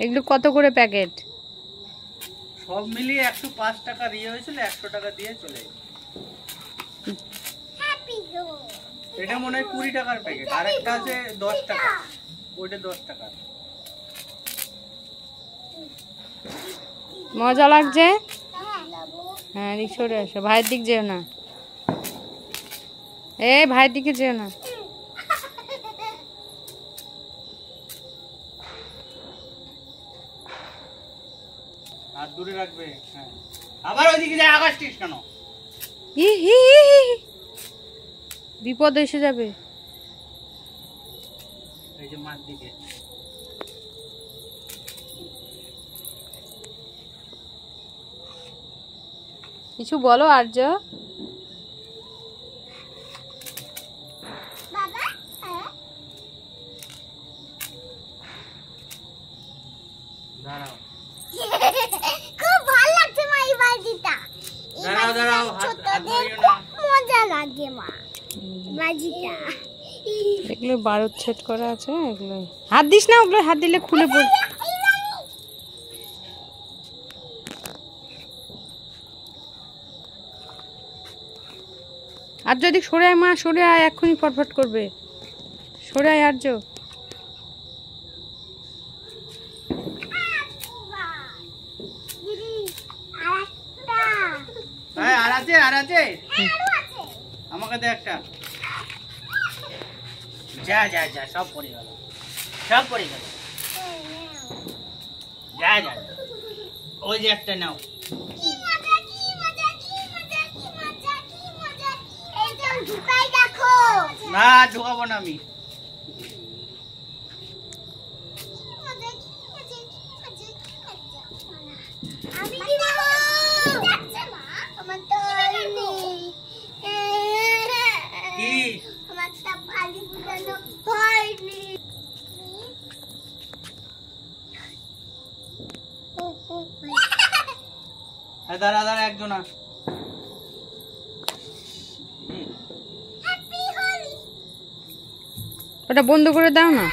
এগুলো কত করে প্যাকেট? সব মিলিয়ে 105 টাকা দিয়ে হয়েছিল, 100 টাকা দিয়ে চলে গেছে। এটা মনে হয় 20 টাকার প্যাকেট, আরেকটা আছে 10 টাকা, ওইটা 10 টাকা। মজা লাগছে? হ্যাঁ, এদিক সরে আসো, ভাইয়ের দিক যেও না। ভাইয়ের দিকে যেও না। হাত দূরে রাখবে। হ্যাঁ, আবার ওইদিকে যায় আকাশটিস কেন? বিপদ এসে যাবে। এই যে মার দিকে। কিছু বলো আর্য। দাঁড়াও খুব ভালো লাগছে মা এই বাজিটা। দাঁড়াও দাঁড়াও, হাত ধরিও না। মজা লাগে মা বাজিটা। এগুলো বারুদ সেট করা আছে, এগুলো হাত দিস না, ওগুলো হাত দিলে খুলে পড়ে। আর যদি সরে আয় মা, সরে আয়, এক্ষুনি ফটফট করবে। সরে আয় আর্য। হ্যাঁ, আর আছে, আর আছে। আমাকে দে একটা। যা যা যা, সব পড়ে গেল, সব পড়ে গেল। যা যা, ওই যে একটা নাও। না, ঢুকাবো না আমি। দাঁড়া দাঁড়া, একজনা। ওটা বন্ধ করে দাও না।